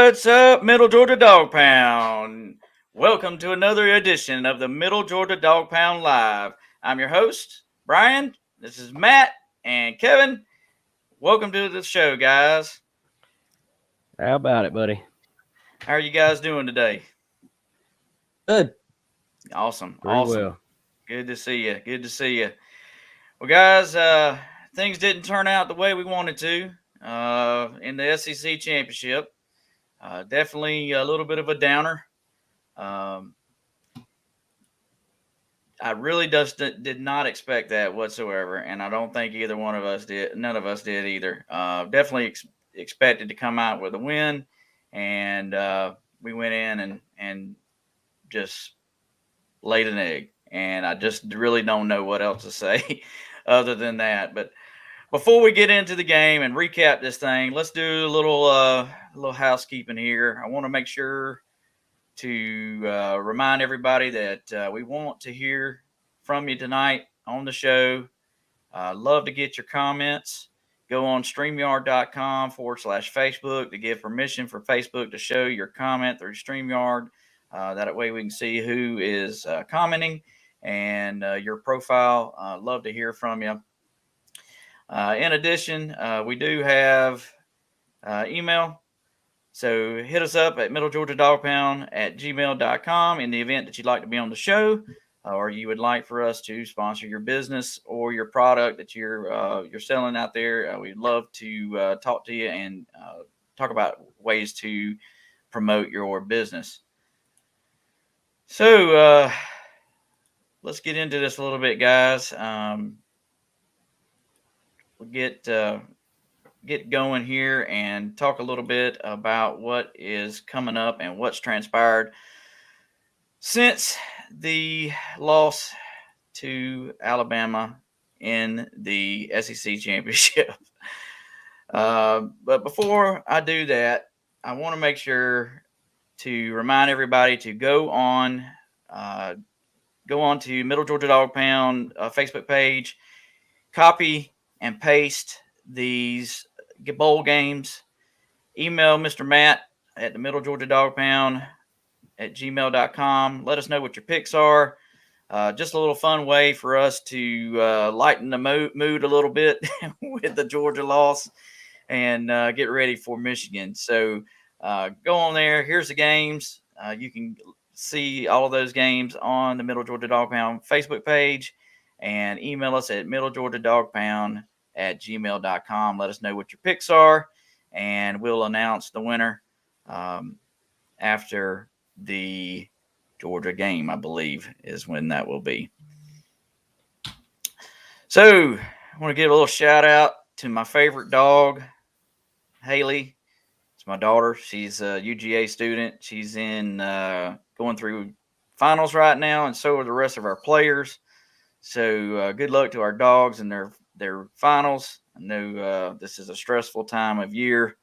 What's up, Middle Georgia Dog Pound? Welcome to another edition of the Middle Georgia Dog Pound Live. I'm your host, Brian. This is Matt and Kevin. Welcome to the show, guys. How about it, buddy? How are you guys doing today? Good. Awesome. Very well. Good to see you. Good to see you. Well, guys, things didn't turn out the way we wanted to in the SEC championship. Definitely a little bit of a downer. Um, I really just did not expect that whatsoever, and I don't think either one of us did. None of us did either. Definitely expected to come out with a win, and we went in and just laid an egg. And I just really don't know what else to say other than that. But before we get into the game and recap this thing, let's do a little housekeeping here. I want to make sure to remind everybody that we want to hear from you tonight on the show. Love to get your comments. Go on StreamYard.com/Facebook to give permission for Facebook to show your comment through StreamYard. That way we can see who is commenting and your profile. Love to hear from you. In addition, we do have email. So hit us up at middlegeorgiadogpound@gmail.com in the event that you'd like to be on the show, or you would like for us to sponsor your business or your product that you're selling out there. We'd love to talk to you and talk about ways to promote your business. So let's get into this a little bit, guys. We'll get going here and talk a little bit about what is coming up and what's transpired since the loss to Alabama in the SEC championship. But before I do that, I want to make sure to remind everybody to go on to Middle Georgia Dog Pound Facebook page, copy and paste these bowl games. Email Mr. Matt at the Middle Georgia Dog Pound at gmail.com. Let us know what your picks are. Just a little fun way for us to lighten the mood a little bit with the Georgia loss and get ready for Michigan. So go on there. Here's the games. You can see all of those games on the Middle Georgia Dog Pound Facebook page, and email us at middlegeorgiadogpound@gmail.com. Let us know what your picks are, and we'll announce the winner after the Georgia game, I believe, is when that will be. So I want to give a little shout out to my favorite dog, Haley. It's my daughter. She's a UGA student. She's in going through finals right now, and so are the rest of our players. So good luck to our dogs and their finals. I know this is a stressful time of year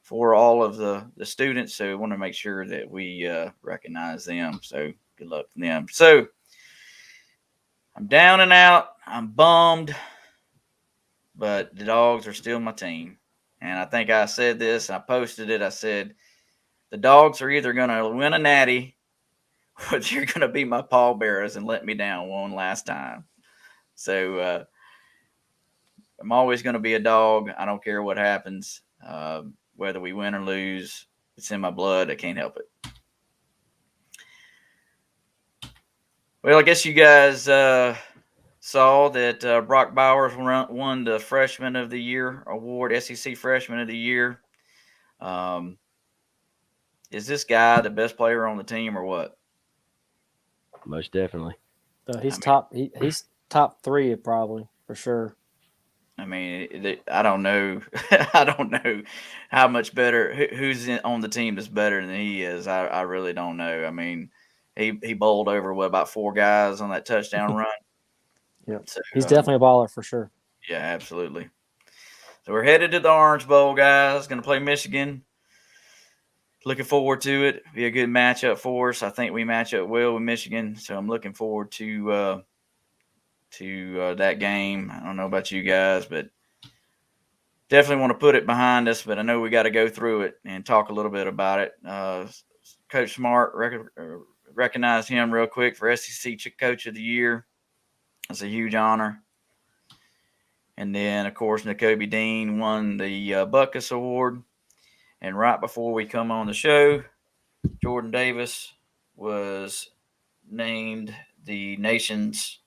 for all of the students, so I want to make sure that we recognize them. So good luck to them. So I'm down and out. I'm bummed, but the dogs are still my team. And I think I said this, and I posted it. I said, the dogs are either going to win a natty or you're going to be my pallbearers and let me down one last time. So I'm always going to be a dog. I don't care what happens. Whether we win or lose, it's in my blood. I can't help it. Well, I guess you guys saw that Brock Bowers won the Freshman of the Year award, SEC Freshman of the Year. Is this guy the best player on the team or what? Most definitely. He's top. He's top 3 probably for sure. I mean, I don't know. I don't know how much better who's on the team that's better than he is. I really don't know. I mean, he bowled over about 4 guys on that touchdown run. Yep. So, he's definitely a baller for sure. Yeah, absolutely. So we're headed to the Orange Bowl, guys. Going to play Michigan. Looking forward to it. Be a good matchup for us. I think we match up well with Michigan, so I'm looking forward to that game. I don't know about you guys, but definitely want to put it behind us, but I know we got to go through it and talk a little bit about it. Coach Smart, recognize him real quick for SEC Coach of the Year. That's a huge honor. And then, of course, Nakobe Dean won the Butkus Award. And right before we come on the show, Jordan Davis was named the nation's,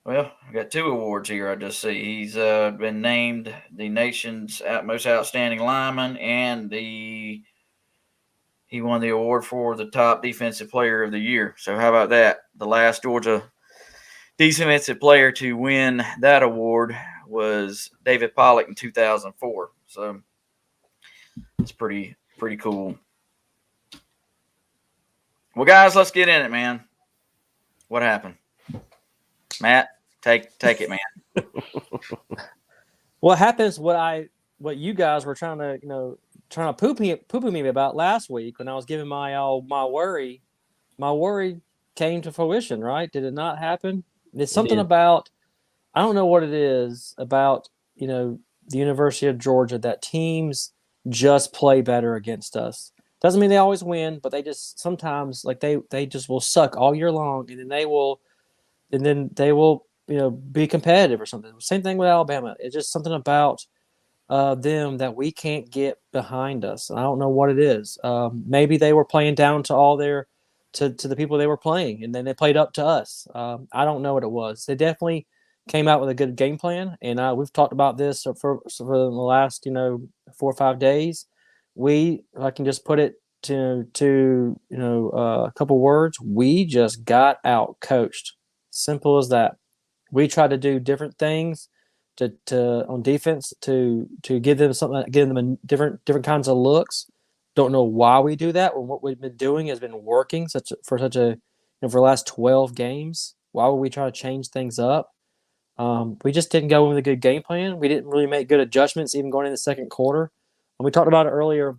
well, I got 2 awards here I just see. He's been named the nation's most outstanding lineman, and he won the award for the top defensive player of the year. So how about that? The last Georgia defensive player to win that award was David Pollock in 2004. So it's pretty cool. Well, guys, let's get in it, man. What happened? Matt, take it, man. What happens? What you guys were trying to poo-poo me about last week when I was giving my worry. My worry came to fruition, right? Did it not happen? It's something about, I don't know what it is about, the University of Georgia, that teams just play better against us. Doesn't mean they always win, but they just sometimes, like, they just will suck all year long, and then they will be competitive or something. Same thing with Alabama. It's just something about them that we can't get behind us. And I don't know what it is. Maybe they were playing down to all to the people they were playing, and then they played up to us. I don't know what it was. They definitely came out with a good game plan, and we've talked about this for the last 4 or 5 days. If I can just put it to a couple words, we just got out coached. Simple as that. We tried to do different things to on defense to give them something, give them different kinds of looks. Don't know why we do that when what we've been doing has been working for the last 12 games. Why would we try to change things up? We just didn't go in with a good game plan. We didn't really make good adjustments even going in the second quarter. And we talked about it earlier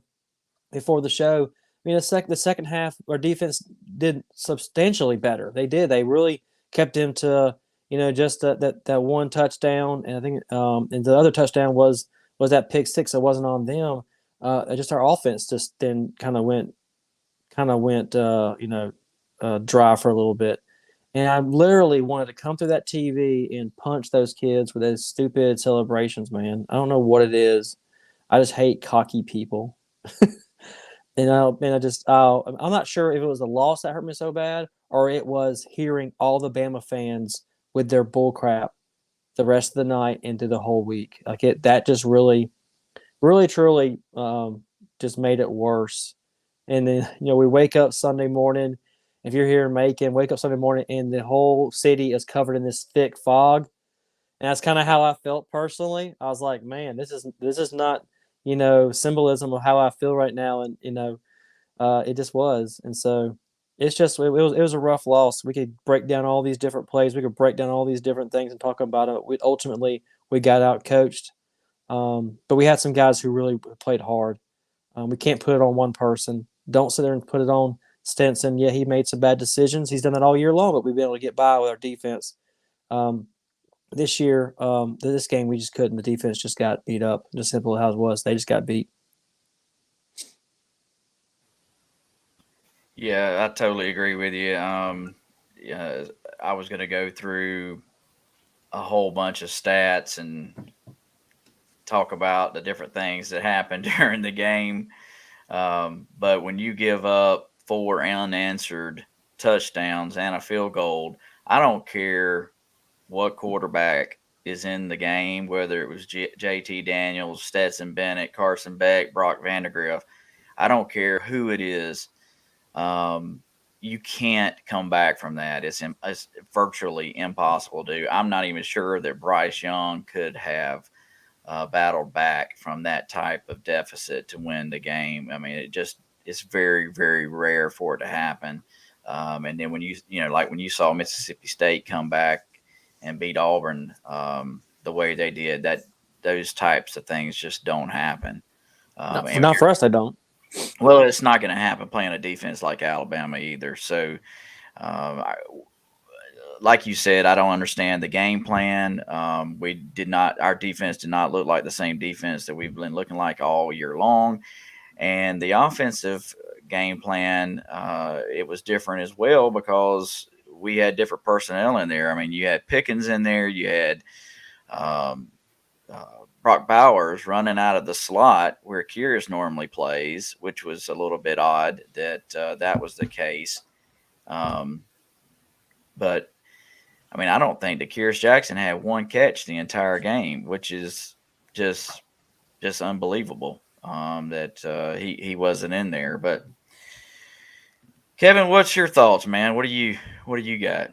before the show. I mean, the second half, our defense did substantially better. They did. They really kept them to just that one touchdown, and I think and the other touchdown was that pick six that wasn't on them. Just our offense just then kind of went dry for a little bit. And I literally wanted to come through that TV and punch those kids with those stupid celebrations, man. I don't know what it is. I just hate cocky people. I'm not sure if it was the loss that hurt me so bad or it was hearing all the Bama fans with their bull crap the rest of the night into the whole week. That just really, really, truly just made it worse. And then, we wake up Sunday morning. If you're here in Macon, wake up Sunday morning and the whole city is covered in this thick fog. And that's kind of how I felt personally. I was like, man, this is not, symbolism of how I feel right now. And, it just was. And so it was a rough loss. We could break down all these different plays. We could break down all these different things and talk about it. Ultimately, we got out coached. But we had some guys who really played hard. We can't put it on one person. Don't sit there and put it on Stinson. Yeah, he made some bad decisions. He's done that all year long, but we've been able to get by with our defense. This year, this game, we just couldn't. The defense just got beat up. Just simple as it was. They just got beat. Yeah, I totally agree with you. Yeah, I was going to go through a whole bunch of stats and talk about the different things that happened during the game. But when you give up 4 unanswered touchdowns and a field goal, I don't care what quarterback is in the game, whether it was JT Daniels, Stetson Bennett, Carson Beck, Brock Vandagriff. I don't care who it is. You can't come back from that. It's virtually impossible to do. I'm not even sure that Bryce Young could have battled back from that type of deficit to win the game. I mean, it's very, very rare for it to happen. And then when you saw Mississippi State come back and beat Auburn the way they did, those types of things just don't happen. Not for us, they don't. Well, it's not going to happen playing a defense like Alabama either. So like you said, I don't understand the game plan. Our defense did not look like the same defense that we've been looking like all year long. And the offensive game plan, it was different as well because we had different personnel in there. I mean, you had Pickens in there, you had um, Brock Bowers running out of the slot where Kyrus normally plays, which was a little bit odd that that was the case. But I mean, I don't think that Kyrus Jackson had one catch the entire game, which is just unbelievable that he wasn't in there. But Kevin, what's your thoughts, man? What do you got?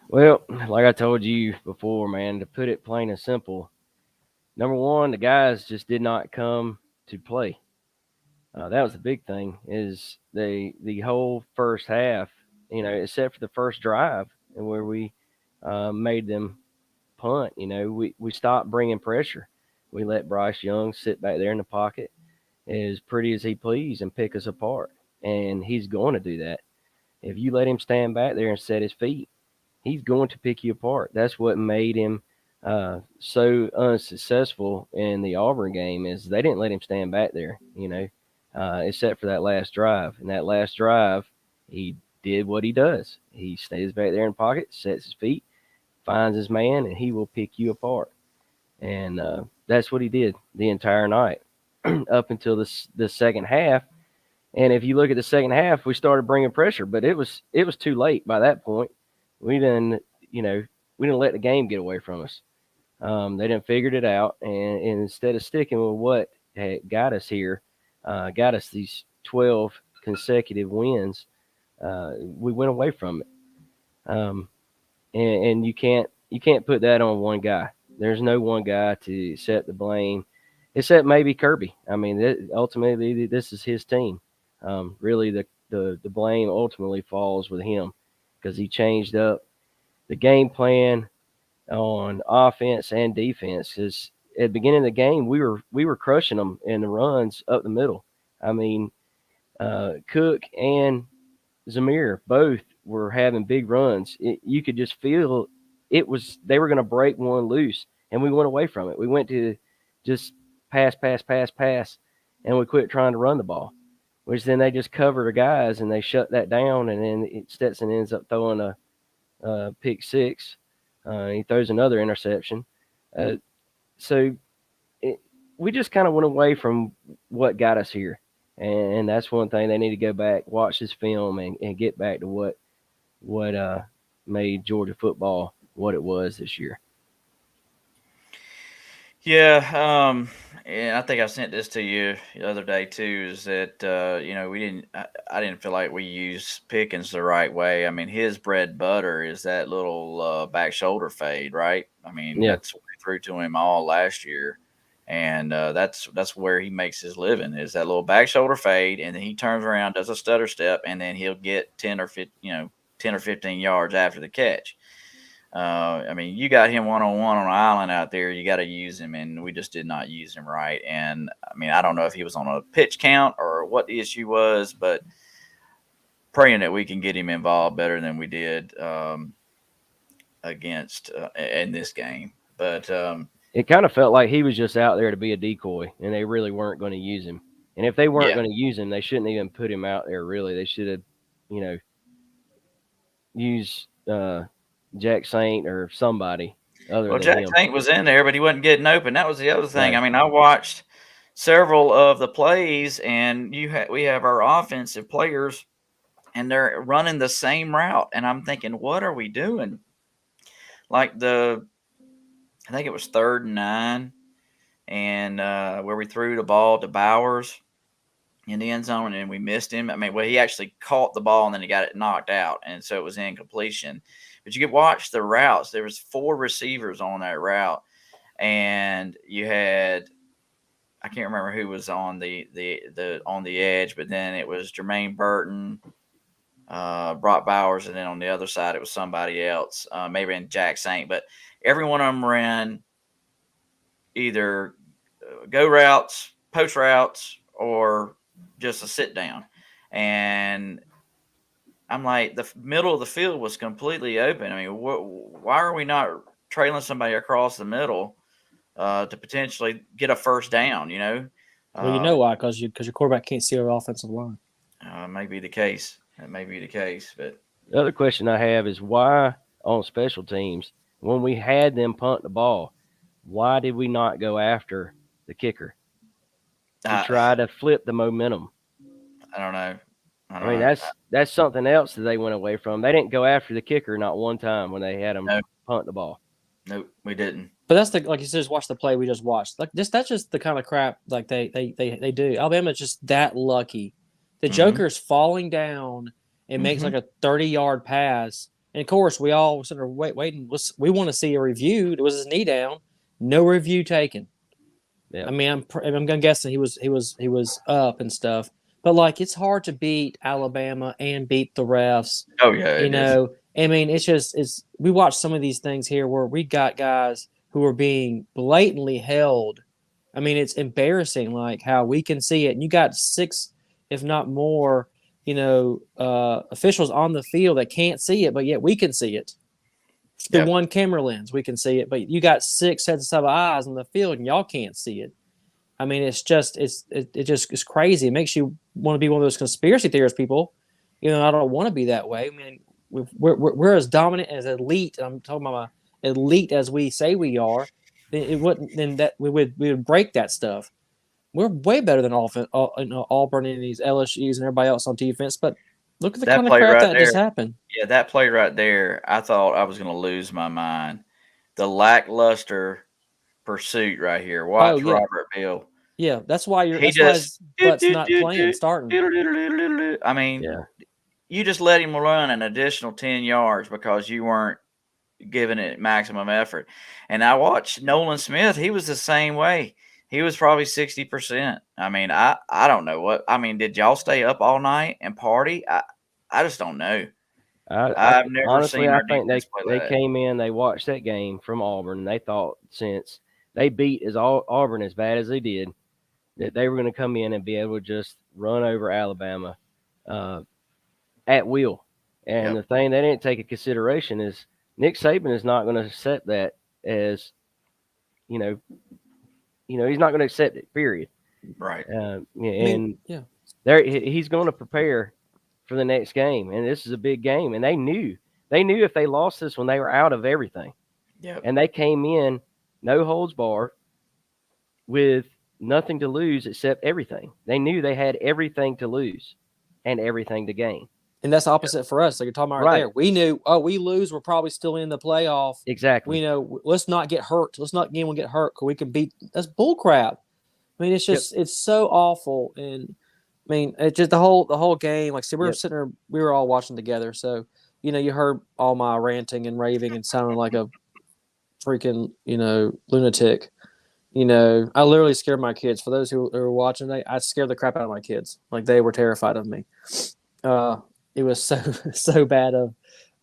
Well, like I told you before, man, to put it plain and simple, number one, the guys just did not come to play. That was the big thing. Is the whole first half, except for the first drive and where we made them punt. We stopped bringing pressure. We let Bryce Young sit back there in the pocket as pretty as he pleased and pick us apart. And he's going to do that. If you let him stand back there and set his feet, he's going to pick you apart. That's what made him so unsuccessful in the Auburn game is they didn't let him stand back there, except for that last drive. And that last drive, he did what he does. He stays back there in the pocket, sets his feet, finds his man, and he will pick you apart. And that's what he did the entire night up until the second half. And if you look at the second half, we started bringing pressure, but it was too late by that point. We didn't let the game get away from us. They didn't figure it out, and instead of sticking with what had got us here, got us these 12 consecutive wins, we went away from it. And you can't put that on one guy. There's no one guy to set the blame, except maybe Kirby. I mean, ultimately, this is his team. Really, the blame ultimately falls with him because he changed up the game plan on offense and defense. Because at the beginning of the game, we were crushing them in the runs up the middle. I mean, Cook and Zamir both were having big runs. You could just feel they were going to break one loose, and we went away from it. We went to just pass, and we quit trying to run the ball, which then they just cover the guys and they shut that down, and then Stetson ends up throwing a pick six. He throws another interception. We just kind of went away from what got us here. And that's one thing they need to go back, watch this film, and get back to what made Georgia football what it was this year. Yeah, and I think I sent this to you the other day too. Is that I didn't feel like we used Pickens the right way. I mean, his bread and butter is that little back shoulder fade, right? I mean, Yeah. that's what we threw to him all last year, and that's where he makes his living is that little back shoulder fade, and then he turns around, does a stutter step, and then he'll get 10 or 15 yards after the catch. I mean, you got him one-on-one on an island out there. You got to use him, and we just did not use him right. And I mean, I don't know if he was on a pitch count or what the issue was, but praying that we can get him involved better than we did against in this game. But it kind of felt like he was just out there to be a decoy, and they really weren't going to use him. And if they weren't going to use him, they shouldn't even put him out there. Really, they should have, used Jack Saint or somebody other than Jack him. Saint was in there, but he wasn't getting open. That was the other thing. Right. I mean, I watched several of the plays, and we have our offensive players, and they're running the same route, and I'm thinking, what are we doing? Like I think it was 3rd and 9, and where we threw the ball to Bowers in the end zone, and we missed him. I mean, well, he actually caught the ball, and then he got it knocked out, and so it was incompletion. But you could watch the routes. There was 4 receivers on that route, and you had I can't remember who was on the on the edge, but then it was Jermaine Burton, Brock Bowers, and then on the other side it was somebody else, maybe in Jack Saint. But every one of them ran either go routes, post routes, or just a sit down. And I'm like, the middle of the field was completely open. I mean, why are we not trailing somebody across the middle to potentially get a first down? Well, you know why? Because your quarterback can't see our offensive line. May be the case. That may be the case, but The other question I have is why on special teams, when we had them punt the ball, why did we not go after the kicker to try to flip the momentum? I don't know. I mean, that's something else that they went away from. They didn't go after the kicker not one time when they had them punt the ball. Nope, we didn't. But that's like you said, just watch the play we just watched. Like that's just the kind of crap like they do. Alabama's just that lucky. The Joker's falling down and makes like a 30-yard pass. And of course, we all sort of waiting. We want to see a review. It was his knee down. No review taken. Yeah. I mean, I'm guessing he was up and stuff. But like, it's hard to beat Alabama and beat the refs. Oh yeah, you know. I mean, it's we watch some of these things here where we got guys who are being blatantly held. I mean, it's embarrassing, like how we can see it. And you got 6, if not more, officials on the field that can't see it, but yet we can see it. The one camera lens, we can see it, but you got 6 sets of eyes on the field, and y'all can't see it. I mean, it's crazy. It makes you want to be one of those conspiracy theorist people. I don't want to be that way. I mean, we're as dominant, as elite. I'm talking about elite as we say we are. It wouldn't. Then that we would break that stuff. We're way better than Auburn and these LSU's and everybody else on defense. But look at the kind of crap that just happened. Yeah, that play right there, I thought I was going to lose my mind. The lackluster pursuit right here. Watch Robert Bill. Yeah, that's why his butt's not playing, starting. I mean, you just let him run an additional 10 yards because you weren't giving it maximum effort. And I watched Nolan Smith. He was the same way. He was probably 60%. I mean, I don't know what. I mean, did y'all stay up all night and party? I just don't know. I've never honestly, seen. I think they came in, they watched that game from Auburn, and they thought since they beat Auburn as bad as they did, that they were going to come in and be able to just run over Alabama at will. And the thing they didn't take into consideration is Nick Saban is not going to accept that as, he's not going to accept it, period. Right. He's going to prepare for the next game, and this is a big game. And they knew if they lost this one, they were out of everything. Yeah. And they came in no holds barred with nothing to lose except everything. They knew they had everything to lose and everything to gain. And that's opposite for us. Like you're talking about right there. We knew, we lose, we're probably still in the playoff. Exactly. We know, let's not get hurt. Let's not anyone get hurt because we can beat. That's bull crap. I mean, it's just it's so awful. And I mean, it's just the whole game. Like, see, we were sitting there, we were all watching together. So, you heard all my ranting and raving and sounding like a freaking, lunatic. I literally scared my kids. For those who are watching, I scared the crap out of my kids. Like, they were terrified of me. It was so bad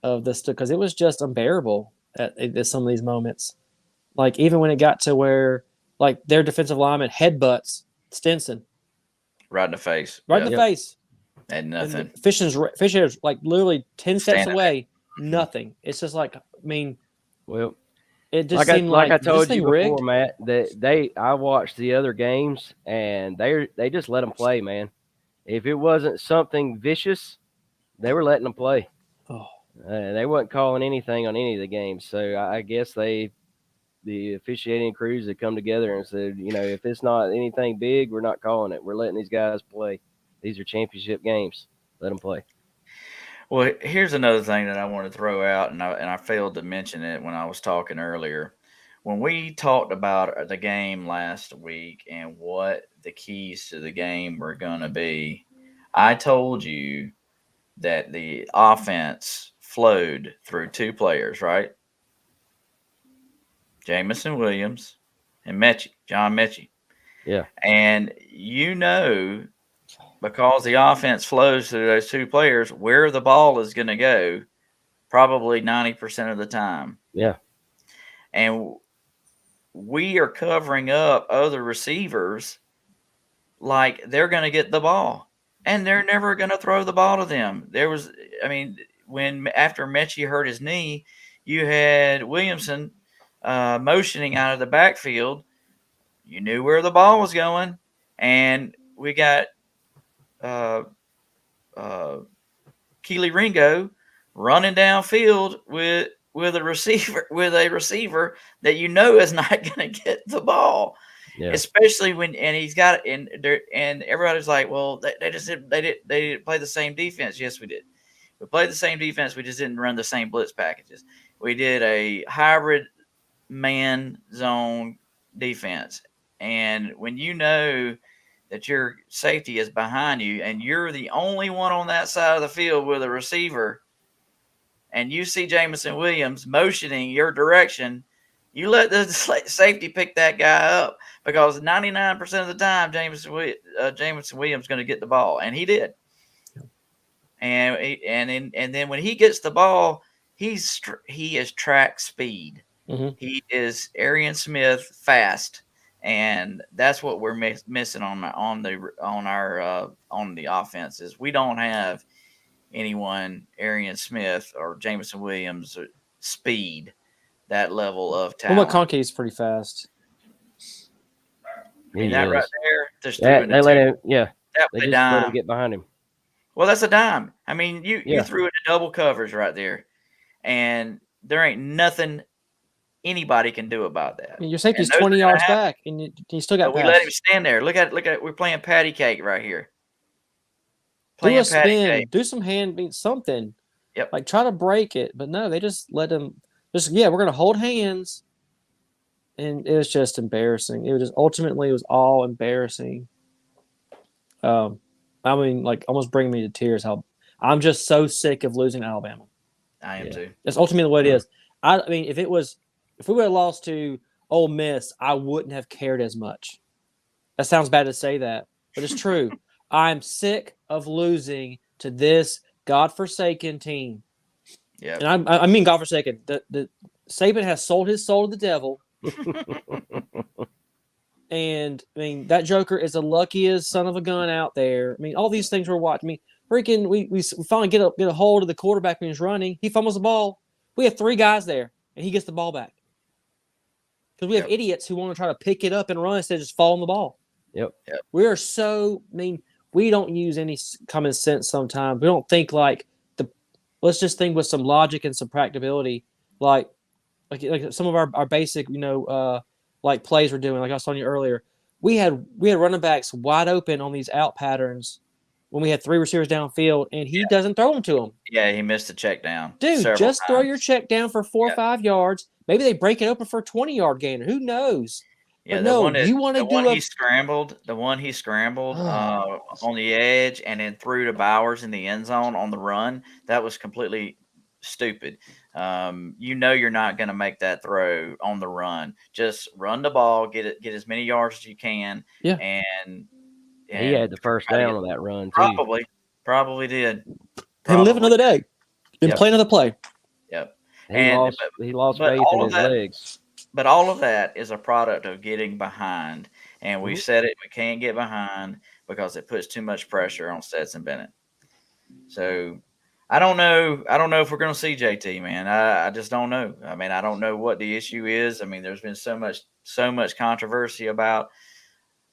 of this because it was just unbearable at some of these moments. Like, even when it got to where, like, their defensive lineman headbutts Stinson. Right in the face. Right in the face. And nothing. Fisher's like literally 10 steps away. Nothing. It's just like, I mean, well, it just seemed like I told you before, rigged. Matt, that I watched the other games and they just let them play, man. If it wasn't something vicious, they were letting them play. Oh. They weren't calling anything on any of the games. So I guess the officiating crews had come together and said, if it's not anything big, we're not calling it. We're letting these guys play. These are championship games. Let them play. Well, here's another thing that I want to throw out, and I failed to mention it when I was talking earlier. When we talked about the game last week and what the keys to the game were going to be, I told you that the offense flowed through 2 players, right? Jamison Williams and John Mechie. Yeah. And because the offense flows through those 2 players, where the ball is going to go probably 90% of the time. Yeah. And we are covering up other receivers like they're going to get the ball. and they're never going to throw the ball to them. When after Mechie hurt his knee, you had Williamson motioning out of the backfield. You knew where the ball was going, and we got Keely Ringo running downfield with a receiver that you know is not going to get the ball. Yeah. Especially when he's got it and everybody's like, well, they didn't play the same defense. Yes, we did. We played the same defense. We just didn't run the same blitz packages. We did a hybrid man zone defense. And when you know that your safety is behind you and you're the only one on that side of the field with a receiver, and you see Jameson Williams motioning your direction, you let the safety pick that guy up, because 99% of the time Jameson Williams is going to get the ball, and he did. And then when he gets the ball, he is track speed. Mm-hmm. He is Arian Smith fast, and that's what we're missing on the offense. Is we don't have anyone Arian Smith or Jameson Williams speed, that level of talent. Well, McConkey's pretty fast. That right there, just they let him. Yeah, they just let him get behind him. Well, that's a dime. I mean, you threw it to double covers right there, and there ain't nothing anybody can do about that. I mean, your safety's 20 yards back, and you still got. We let him stand there. Look at. We're playing patty cake right here. Do a spin, do some hand beat, something. Yep. Like try to break it, but no, they just let them. We're gonna hold hands, and it was just embarrassing. It was just ultimately it was all embarrassing. I mean, like almost bringing me to tears. How I'm just so sick of losing Alabama. I am too. That's ultimately what it is. I mean, if we would have lost to Ole Miss, I wouldn't have cared as much. That sounds bad to say that, but it's true. I'm sick of losing to this godforsaken team. Yeah, and I mean godforsaken. The Saban has sold his soul to the devil. And I mean that Joker is the luckiest son of a gun out there. I mean, all these things we're watching. I mean, freaking, we finally get a hold of the quarterback when he's running. He fumbles the ball. We have 3 guys there, and he gets the ball back. Because we have idiots who want to try to pick it up and run instead of just fall on the ball. Yep. We are so. I mean, we don't use any common sense sometimes. We don't think like let's just think with some logic and some practicability, like some of our basic, like plays we're doing. Like I was telling you earlier, we had running backs wide open on these out patterns when we had 3 receivers downfield, and he doesn't throw them to them. Yeah, he missed a check down. Dude, just throw your check down for 4 or 5 yards. Maybe they break it open for a 20-yard gainer. Who knows? Yeah, but no, you want to do the one he scrambled on the edge and then threw to Bowers in the end zone on the run. That was completely stupid. You're not going to make that throw on the run. Just run the ball, get as many yards as you can. Yeah. And he had the first down on that run too. Probably did. And live another day. And play another play. Yep. He lost faith in his legs. But all of that is a product of getting behind. And we said it, we can't get behind because it puts too much pressure on Stetson Bennett. So I don't know if we're going to see JT, man. I just don't know. I mean, I don't know what the issue is. I mean, there's been so much controversy about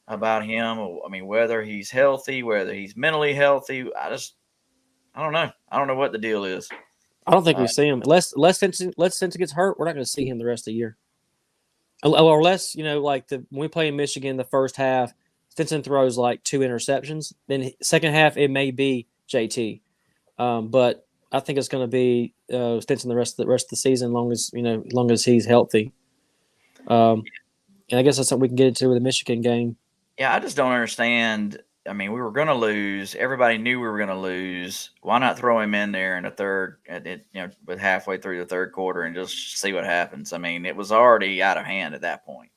him. I mean, whether he's healthy, whether he's mentally healthy. I don't know. I don't know what the deal is. I don't think we see him. Unless Stetson gets hurt, we're not going to see him the rest of the year. Or less, like when we play in Michigan the first half, Stetson throws like 2 interceptions. Then second half, it may be JT. But I think it's going to be Stetson the rest of the season, long as he's healthy. And I guess that's something we can get into with the Michigan game. Yeah, I just don't understand. I mean, we were going to lose. Everybody knew we were going to lose. Why not throw him in there in the third, with halfway through the third quarter and just see what happens? I mean, it was already out of hand at that point.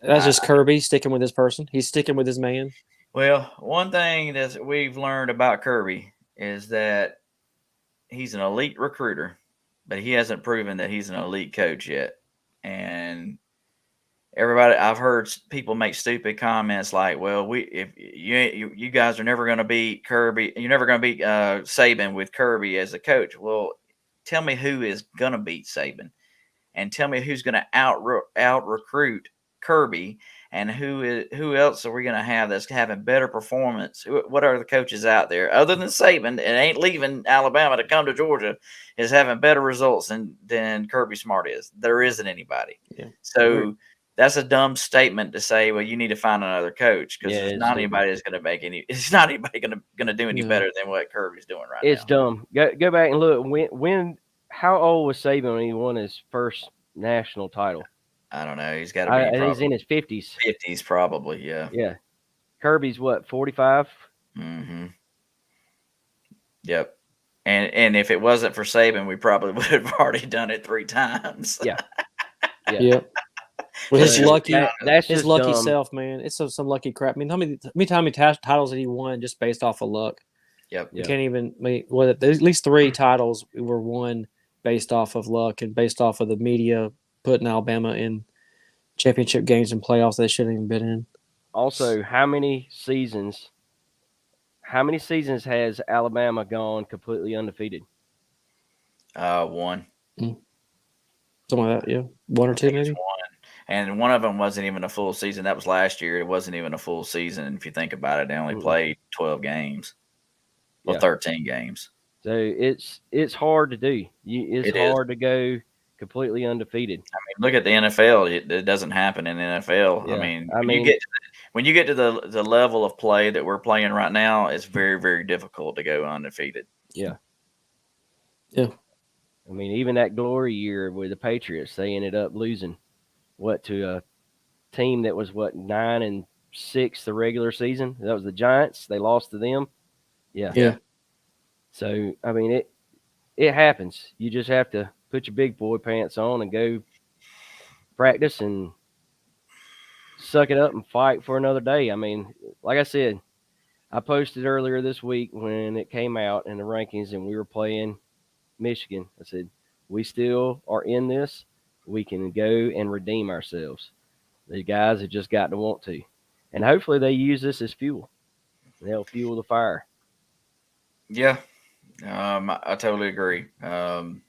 That's just Kirby sticking with his person. He's sticking with his man. Well, one thing that we've learned about Kirby is that he's an elite recruiter, but he hasn't proven that he's an elite coach yet. And everybody, I've heard people make stupid comments like, "Well, if you guys are never going to beat Kirby, you're never going to beat Saban with Kirby as a coach." Well, tell me who is going to beat Saban, and tell me who's going to out recruit Kirby, and who else are we going to have that's having better performance? What are the coaches out there other than Saban and ain't leaving Alabama to come to Georgia is having better results than Kirby Smart is? There isn't anybody. Yeah. So that's a dumb statement to say. Well, you need to find another coach because Yeah, there's it's not stupid. anybody that's going to make any. It's not anybody going to do any No. better than what Kirby's doing right It's now. dumb. Go back and look. How old was Saban when he won his first national title? I don't know. He's got to be He's probably in his 50s. 50s, probably. Yeah. Yeah. Kirby's what, 45? Mm-hmm. Yep. And if it wasn't for Saban, we probably would have already done it 3 times. Yeah. Yeah. Well, his Yeah. lucky, That's his just lucky dumb. self, man. It's some lucky crap. I mean, how many titles did he won just based off of luck? Yep. You can't even. I mean, well, at least 3 titles were won based off of luck and based off of the media putting Alabama in championship games and playoffs they shouldn't even been in. Also, how many seasons has Alabama gone completely undefeated? 1. Something like that, yeah. 1 or 2 maybe. 1. And one of them wasn't even a full season. That was last year. It wasn't even a full season. If you think about it, they only played 12 games. Well, 13 games. So it's hard to do. It's hard to go completely undefeated. I mean, look at the NFL. It doesn't happen in the NFL. Yeah. I mean, when you get to the level of play that we're playing right now, it's very, very difficult to go undefeated. Yeah. Yeah. I mean, even that glory year with the Patriots, they ended up losing to a team that was 9-6 the regular season. That was the Giants. They lost to them. Yeah. So I mean, it happens. You just have to put your big boy pants on and go practice and suck it up and fight for another day. I mean, like I said, I posted earlier this week when it came out in the rankings and we were playing Michigan. I said, we still are in this. We can go and redeem ourselves. The guys have just got to want to. And hopefully they use this as fuel. They'll fuel the fire. Yeah. I totally agree. My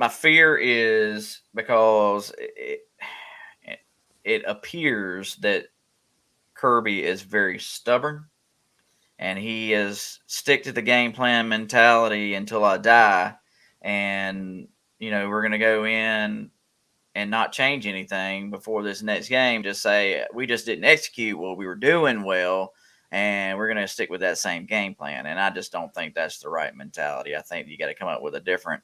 fear is because it appears that Kirby is very stubborn and he is stick to the game plan mentality until I die. And, we're going to go in and not change anything before this next game. Just say, we just didn't execute what we were doing well. And we're going to stick with that same game plan. And I just don't think that's the right mentality. I think you got to come up with a different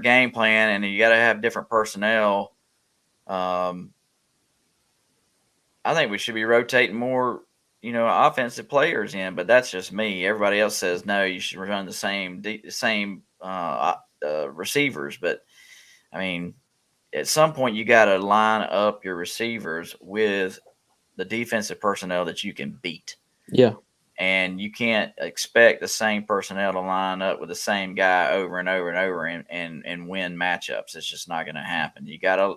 game plan, and you got to have different personnel. I think we should be rotating more, offensive players in, but that's just me. Everybody else says, no, you should run the same receivers. But I mean, at some point you got to line up your receivers with the defensive personnel that you can beat. Yeah. And you can't expect the same personnel to line up with the same guy over and over and over and win matchups. It's just not going to happen. You gotta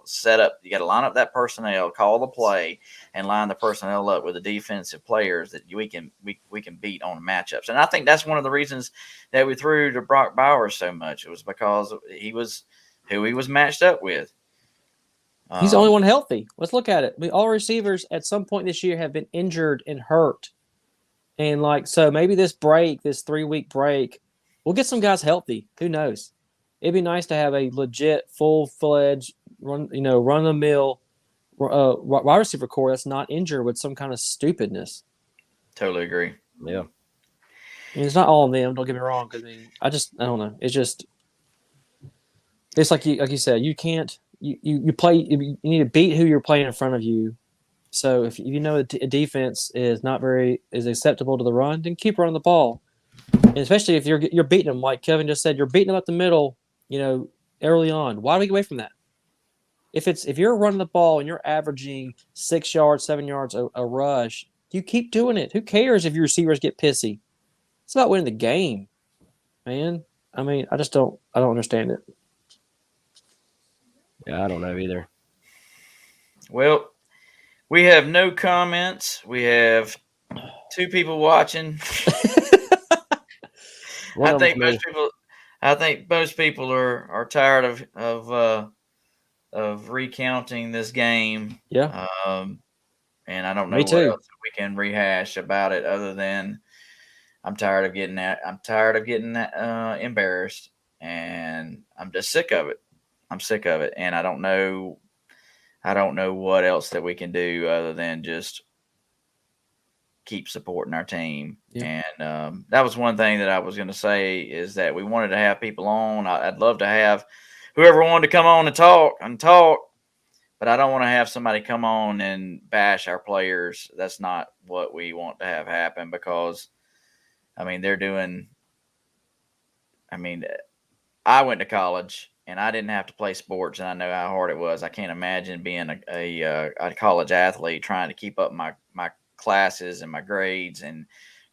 set up. You got to line up that personnel, call the play, and line the personnel up with the defensive players that we can beat on matchups. And I think that's one of the reasons that we threw to Brock Bowers so much. It was because he was who he was matched up with. He's the only one healthy. Let's look at it. All receivers at some point this year have been injured and hurt. And so maybe this 3-week break, we'll get some guys healthy. Who knows? It'd be nice to have a legit, full-fledged, run-of-the-mill wide receiver core that's not injured with some kind of stupidness. Totally agree. Yeah. I mean, it's not all of them. Don't get me wrong. I don't know. It's like you said. You can't. You play. You need to beat who you're playing in front of you. So if you know a defense is acceptable to the run, then keep running the ball. And especially if you're beating them, like Kevin just said, you're beating them up the middle. Early on. Why do we get away from that? If you're running the ball and you're averaging 6 yards, 7 yards a rush, you keep doing it. Who cares if your receivers get pissy? It's about winning the game, man. I mean, I don't understand it. Yeah, I don't know either. Well, we have no comments. We have 2 people watching. One of them's me. I think most people are tired of recounting this game. Yeah, And I don't me know what too. else we can rehash about it other than I'm tired of getting that. I'm tired of getting that embarrassed, and I'm just sick of it. I'm sick of it, and I don't know. I don't know what else that we can do other than just keep supporting our team. Yeah. And that was one thing that I was going to say is that we wanted to have people on. I'd love to have whoever wanted to come on and talk, but I don't want to have somebody come on and bash our players. That's not what we want to have happen because, I mean, they're doing. I mean, I went to college and I didn't have to play sports, and I know how hard it was. I can't imagine being a college athlete trying to keep up my classes and my grades and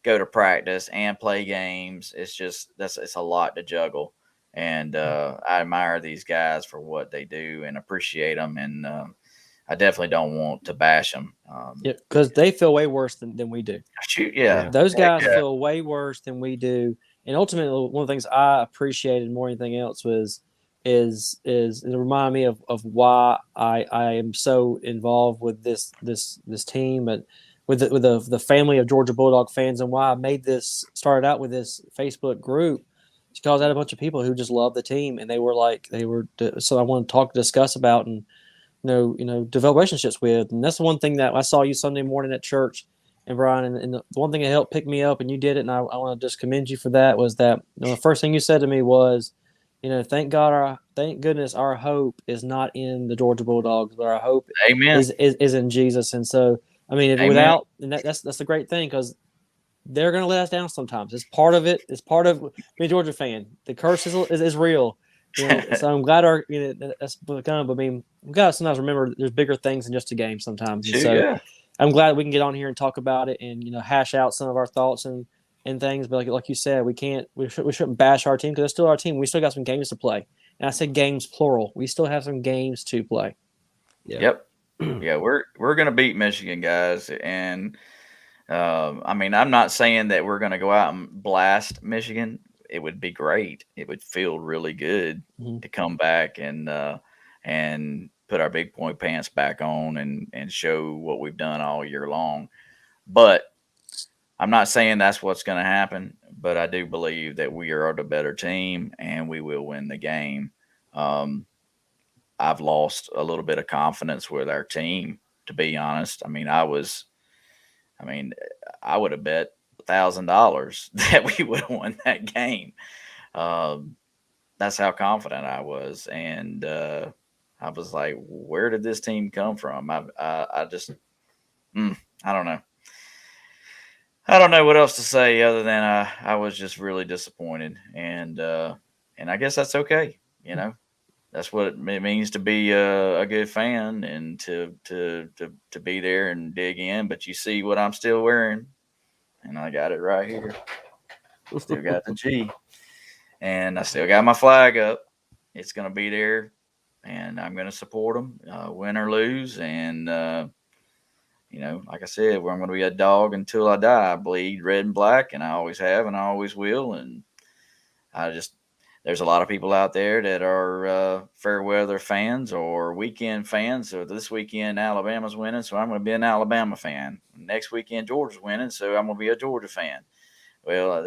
go to practice and play games. It's a lot to juggle, and I admire these guys for what they do and appreciate them, and I definitely don't want to bash them. Yeah, because they feel way worse than we do. Shoot, yeah, Those heck guys yeah. feel way worse than we do. And ultimately, one of the things I appreciated more than anything else was is it reminded me of why I am so involved with this team and with the family of Georgia Bulldog fans and why I made this started out with this Facebook group because I had a bunch of people who just loved the team and they were so I want to discuss about and develop relationships with. And that's the one thing that I saw you Sunday morning at church, and Brian, and the one thing that helped pick me up, and you did it, and I want to just commend you for that, was that the first thing you said to me was, thank goodness our hope is not in the Georgia Bulldogs, but our hope Amen. is in Jesus. And so, I mean, Amen. that's a great thing because they're going to let us down sometimes. It's part of it. It's part of being a Georgia fan. The curse is real. So I'm glad that's become. I mean, we got to sometimes remember there's bigger things than just a game sometimes. And Shoot, so yeah. I'm glad we can get on here and talk about it and hash out some of our thoughts and things. But like you said, we shouldn't bash our team because it's still our team. We still got some games to play. And I said games plural. We still have some games to play. Yeah. Yep. Yeah, we're gonna beat Michigan, guys, and I mean, I'm not saying that we're gonna go out and blast Michigan. It would be great. It would feel really good to come back and put our big point pants back on and show what we've done all year long. But I'm not saying that's what's going to happen. But I do believe that we are the better team and we will win the game. Um, I've lost a little bit of confidence with our team, to be honest. I mean, I would have bet $1,000 that we would have won that game. Um, that's how confident I was, and I was like, "Where did this team come from?" I just, I don't know. I don't know what else to say other than I was just really disappointed, and I guess that's okay. You know, that's what it means to be a good fan and to be there and dig in. But you see what I'm still wearing, and I got it right here. Still got the G, and I still got my flag up. It's gonna be there, and I'm gonna support them, win or lose. And like I said, I'm gonna be a dog until I die. I bleed red and black, and I always have, and I always will. And I just there's a lot of people out there that are fair weather fans or weekend fans. So this weekend Alabama's winning, so I'm going to be an Alabama fan. Next weekend Georgia's winning, so I'm going to be a Georgia fan. Well,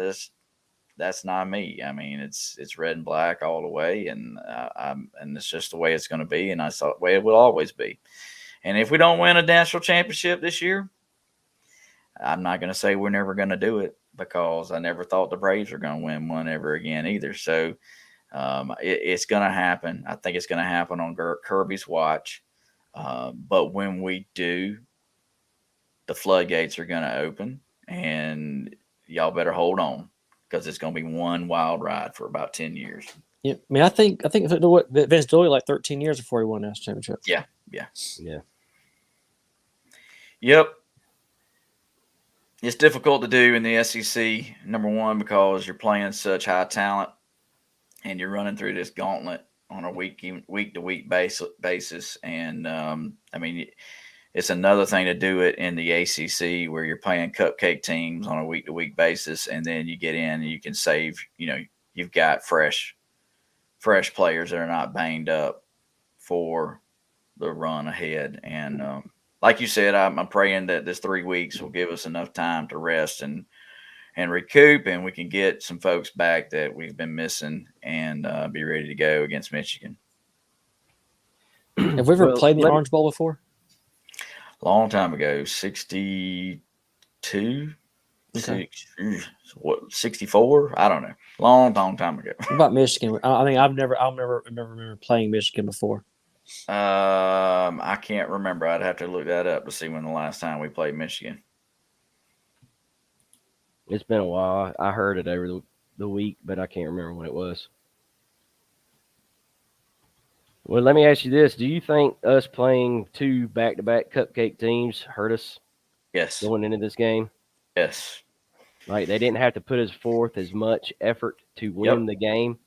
that's not me. I mean, it's red and black all the way, and and it's just the way it's going to be, and I thought the way it will always be. And if we don't win a national championship this year, I'm not going to say we're never going to do it because I never thought the Braves were going to win one ever again either. So it's going to happen. I think it's going to happen on Kirby's watch. But when we do, the floodgates are going to open, and y'all better hold on because it's going to be one wild ride for about 10 years. Yeah, I mean, I think what Vince Dooley like 13 years before he won a national championship. Yeah. Yep. It's difficult to do in the SEC, number one, because you're playing such high talent and you're running through this gauntlet on a week to week basis. And I mean, it's another thing to do it in the ACC where you're playing cupcake teams on a week to week basis, and then you get in and you can save. You've got fresh players that are not banged up for the run ahead. And like you said, I'm praying that this 3 weeks will give us enough time to rest and recoup, and we can get some folks back that we've been missing and be ready to go against Michigan. Have we ever played in the Orange Bowl before? Long time ago, 62, Okay. 64? I don't know. Long time ago. What about Michigan? I mean, I'll never remember playing Michigan before. I can't remember. I'd have to look that up to see when the last time we played Michigan. It's been a while. I heard it over the week, but I can't remember when it was. Well, let me ask you this. Do you think us playing 2 back-to-back cupcake teams hurt us Yes. going into this game? Yes. Like, they didn't have to put us forth as much effort to win the game.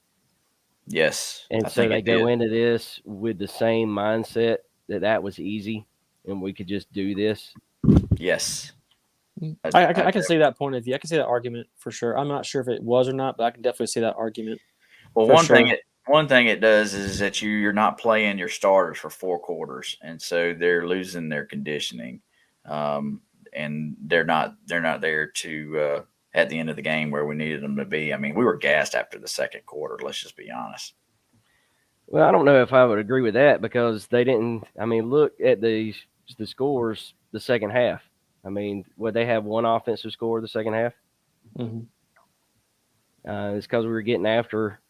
Yes. And so they go into this with the same mindset that was easy and we could just do this. Yes. I can see that point of view. I can see that argument for sure. I'm not sure if it was or not, but I can definitely see that argument. Well, one thing it does is that you're not playing your starters for 4 quarters, and so they're losing their conditioning, and they're not there to at the end of the game where we needed them to be. I mean, we were gassed after the second quarter. Let's just be honest. Well, I don't know if I would agree with that because they didn't. I mean, look at the scores the second half. I mean, would they have one offensive score the second half? Mm-hmm. It's because we were getting after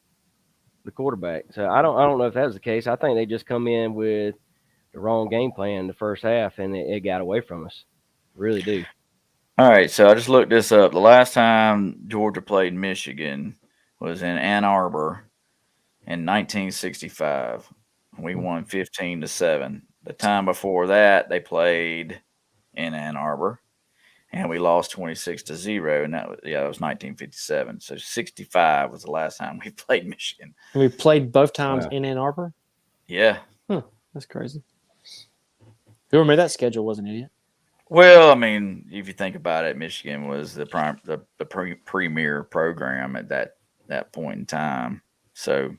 the quarterback. So I don't know if that was the case. I think they just come in with the wrong game plan the first half, and it got away from us. Really do. All right, so I just looked this up. The last time Georgia played Michigan was in Ann Arbor in 1965. We won 15-7. The time before that, they played in Ann Arbor, and we lost 26-0, and that was 1957. So 65 was the last time we played Michigan. And we played both times in Ann Arbor? Yeah. Huh, that's crazy. Whoever made that schedule was an idiot. Well, I mean, if you think about it, Michigan was the premier program at that point in time. So,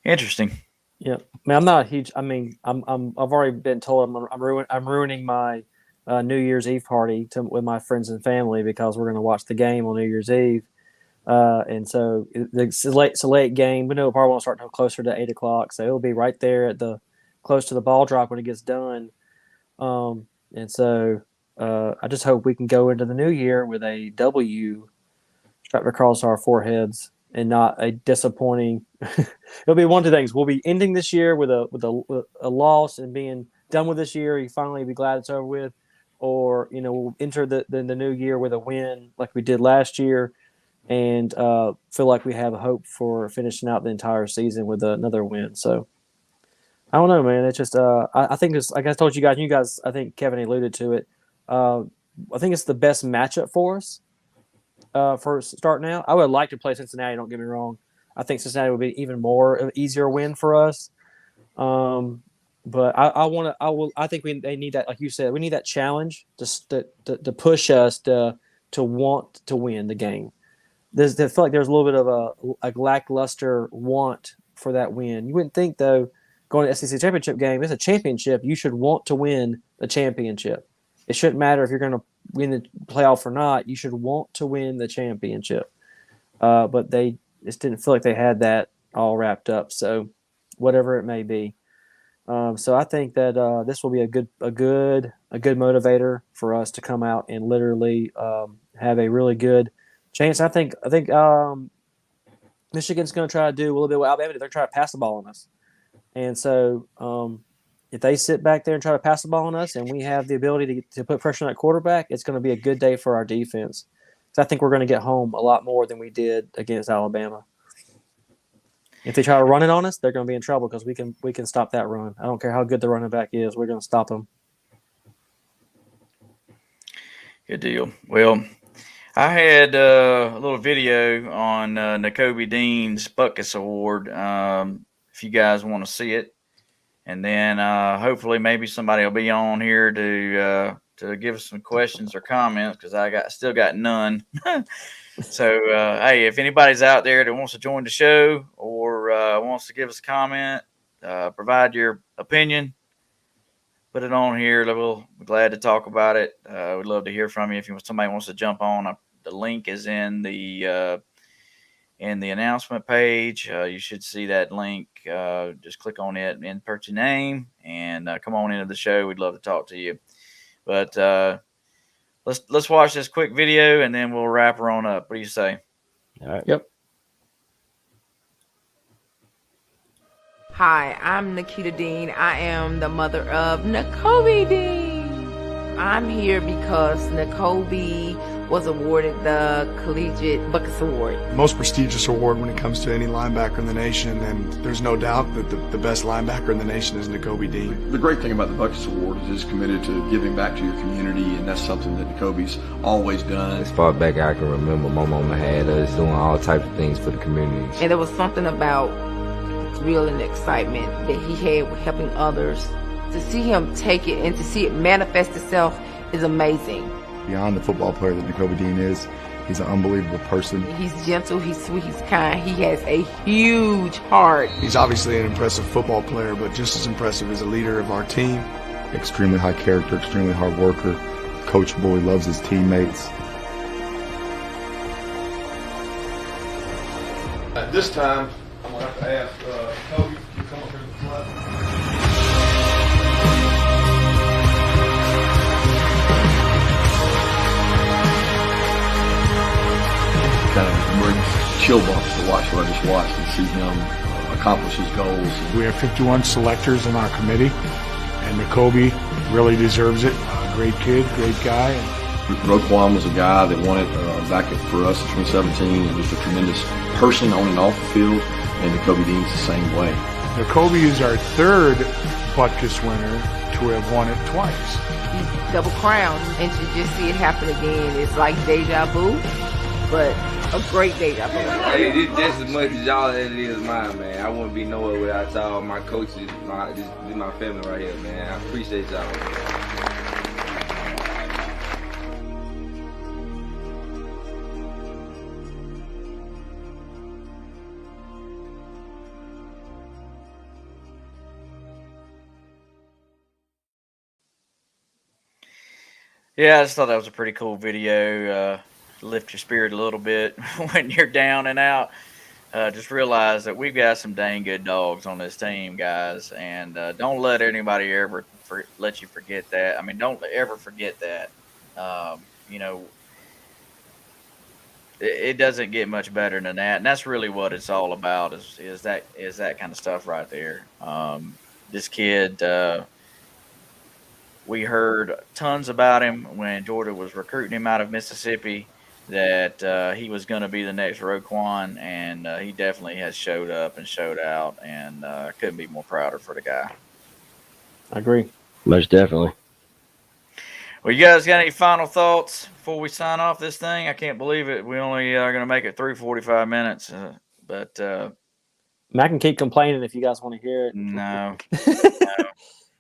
interesting. Yeah, I mean, I'm not a huge. I mean, I've already been told I'm ruining my New Year's Eve party with my friends and family because we're going to watch the game on New Year's Eve, and so it's a late game. We know it probably won't start until closer to 8 o'clock, so it'll be right there at close to the ball drop when it gets done. And so I just hope we can go into the new year with a W strapped across our foreheads and not a disappointing. It'll be one of two things. We'll be ending this year with a loss and being done with this year. You finally be glad it's over with, or we'll enter the new year with a win like we did last year, and feel like we have a hope for finishing out the entire season with another win. So I don't know, man. It's just I think it's like I told you guys. I think Kevin alluded to it. I think it's the best matchup for us. For starting out, I would like to play Cincinnati. Don't get me wrong. I think Cincinnati would be even more of an easier win for us. But I think they need that, like you said, we need that challenge to push us to want to win the game. I feel like there's a little bit of a lackluster want for that win. You wouldn't think though, going to SEC championship game, it's a championship. You should want to win the championship. It shouldn't matter if you're going to win the playoff or not. You should want to win the championship. But they just didn't feel like they had that all wrapped up. So whatever it may be. So I think that this will be a good motivator for us to come out and literally have a really good chance. I think Michigan's going to try to do a little bit what Alabama did. They're trying to pass the ball on us. And so if they sit back there and try to pass the ball on us and we have the ability to put pressure on that quarterback, it's going to be a good day for our defense. So I think we're going to get home a lot more than we did against Alabama. If they try to run it on us, they're going to be in trouble because we can stop that run. I don't care how good the running back is. We're going to stop them. Good deal. Well, I had a little video on N'Kobe Dean's Butkus Award. If you guys want to see it, and then hopefully maybe somebody will be on here to give us some questions or comments because I still got none. So hey, if anybody's out there that wants to join the show or wants to give us a comment, provide your opinion, put it on here. We'll be glad to talk about it. We'd love to hear from you if somebody wants to jump on. The link is in the announcement page. You should see that link. Just click on it and put your name and come on into the show. We'd love to talk to you. But let's watch this quick video and then we'll wrap her on up. What do you say? All right. Yep. Hi, I'm Nikita Dean. I am the mother of N'Kobe Dean. I'm here because N'Kobe was awarded the Collegiate Butkus Award. Most prestigious award when it comes to any linebacker in the nation, and there's no doubt that the best linebacker in the nation is N'Kobe Dean. The great thing about the Butkus Award is it's committed to giving back to your community, and that's something that N'Kobe's always done. As far back I can remember, my mama had us doing all types of things for the community. And there was something about the thrill and the excitement that he had with helping others. To see him take it and to see it manifest itself is amazing. Beyond the football player that N'Kobe Dean is, he's an unbelievable person. He's gentle, he's sweet, he's kind. He has a huge heart. He's obviously an impressive football player, but just as impressive as a leader of our team. Extremely high character, extremely hard worker, coachable, he loves his teammates. At this time, I'm going to have to ask Kobe to come up here to the front. Kind of brings chill bumps to watch what I just watched and see him accomplish his goals. We have 51 selectors in our committee, and N'Kobe really deserves it. Great kid, great guy. Roquan was a guy that won it back for us in 2017 and just a tremendous person on and off the field, and N'Kobe Dean's the same way. N'Kobe is our third Butkus winner to have won it twice. He's double crowned, and to just see it happen again is like deja vu, but a great deja vu. Hey, this as much as y'all as it is mine, man. I wouldn't be nowhere without y'all, my coaches, this is my family right here, man. I appreciate y'all. Yeah, I just thought that was a pretty cool video. Lift your spirit a little bit when you're down and out. Just realize that we've got some dang good dogs on this team, guys, and don't let anybody ever let you forget that. I mean, don't ever forget that. You know, it doesn't get much better than that, and that's really what it's all about. Is that kind of stuff right there. This kid. We heard tons about him when Georgia was recruiting him out of Mississippi, that he was going to be the next Roquan, and he definitely has showed up and showed out, and couldn't be more prouder for the guy. I agree. Most definitely. Well, you guys got any final thoughts before we sign off this thing? I can't believe it. We only are going to make it through 45 minutes, but I can keep complaining if you guys want to hear it. no.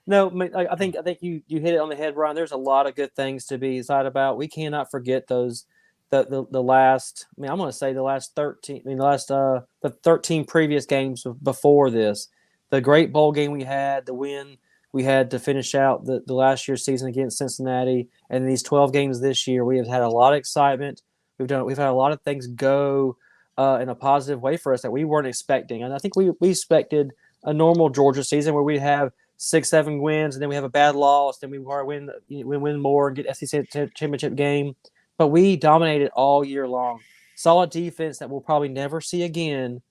No, I think you hit it on the head, Brian. There's a lot of good things to be excited about. We cannot forget those the last. I mean, I'm going to say the last 13. I mean, the 13 previous games before this. The great bowl game we had, the win we had to finish out the last year's season against Cincinnati, and these 12 games this year. We have had a lot of excitement. We've had a lot of things go in a positive way for us that we weren't expecting, and I think we expected a normal Georgia season where we have 6-7 wins, and then we have a bad loss, then we win more and get SEC championship game. But we dominated all year long. Solid defense that we'll probably never see again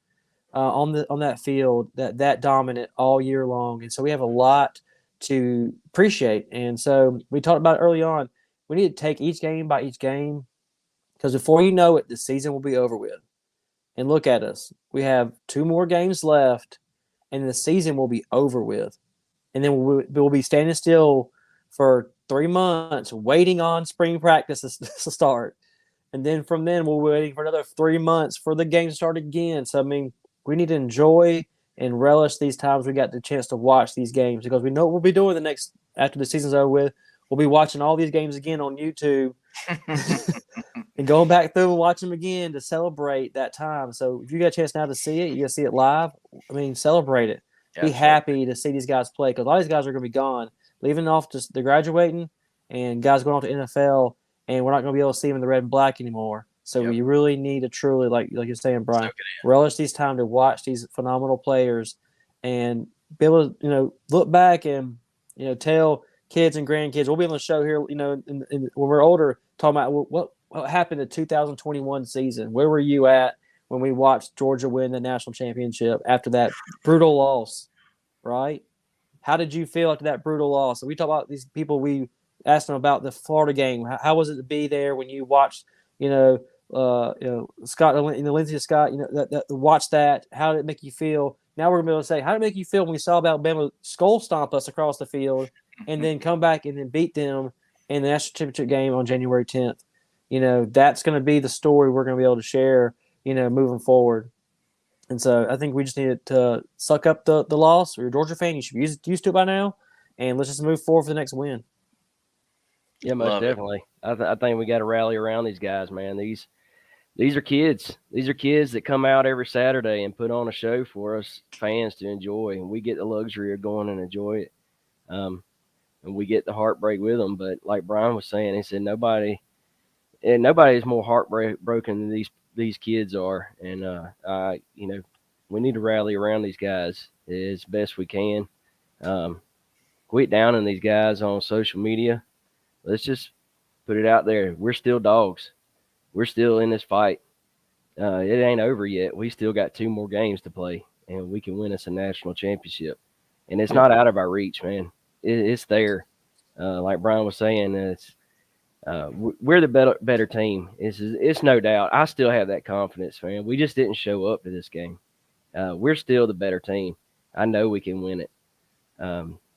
on that field. That dominant all year long, and so we have a lot to appreciate. And so we talked about it early on. We need to take each game by each game, because before you know it, the season will be over with. And look at us. We have 2 more games left, and the season will be over with. And then we'll be standing still for 3 months waiting on spring practice to start. And then from then, we're waiting for another 3 months for the game to start again. So, I mean, we need to enjoy and relish these times we got the chance to watch these games, because we know what we'll be doing after the season's over with. We'll be watching all these games again on YouTube and going back through and watch them again to celebrate that time. So if you got a chance now to see it, you got to see it live. I mean, celebrate it. Be happy to see these guys play, because a lot of these guys are going to be gone, leaving off, they're graduating, and guys going off to NFL, and we're not going to be able to see them in the red and black anymore. So we really need to truly, like you're saying, Brian, relish these time to watch these phenomenal players and be able to, look back and, tell kids and grandkids. We'll be able to show here, when we're older, talking about what happened in the 2021 season. Where were you at when we watched Georgia win the national championship after that brutal loss, right? How did you feel after that brutal loss? And we talk about these people, we asked them about the Florida game. How was it to be there when you watched, Scott, Lindsey Scott, watch that. How did it make you feel? Now we're going to be able to say, how did it make you feel when we saw Alabama skull stomp us across the field and then come back and then beat them in the national championship game on January 10th? That's going to be the story we're going to be able to share, moving forward. And so I think we just need to suck up the loss. If you're a Georgia fan, you should be used to it by now. And let's just move forward for the next win. Yeah, most definitely. I think we got to rally around these guys, man. These are kids. These are kids that come out every Saturday and put on a show for us fans to enjoy, and we get the luxury of going and enjoy it. And we get the heartbreak with them. But like Brian was saying, he said nobody is more heartbroken than these kids are. And we need to rally around these guys as best we can. Quit downing these guys on social media. Let's just put it out there. We're still dogs. We're still in this fight. It ain't over yet. We still got 2 more games to play, and we can win us a national championship. And it's not out of our reach, man. It's there. Like Brian was saying, we're the better team. It's no doubt. I still have that confidence, man. We just didn't show up to this game. We're still the better team. I know we can win it.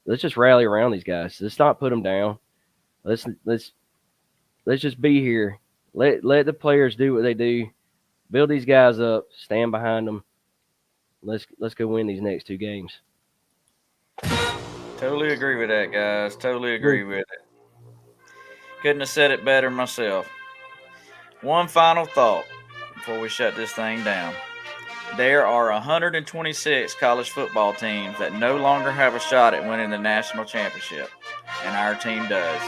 Let's just rally around these guys. Let's not put them down. Let's just be here. Let the players do what they do. Build these guys up. Stand behind them. Let's go win these next 2 games. Totally agree with that, guys. Totally agree with it. Couldn't have said it better myself. One final thought before we shut this thing down. There are 126 college football teams that no longer have a shot at winning the national championship, and our team does.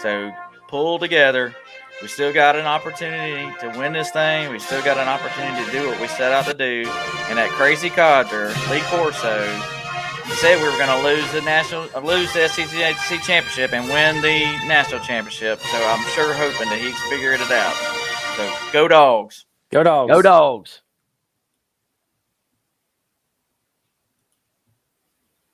So pull together. We still got an opportunity to win this thing. We still got an opportunity to do what we set out to do. And that crazy codger, Lee Corso, said we were going to lose the SEC championship and win the national championship. So I'm sure hoping that he's figured it out. So go Dogs. Go Dogs. Go Dogs.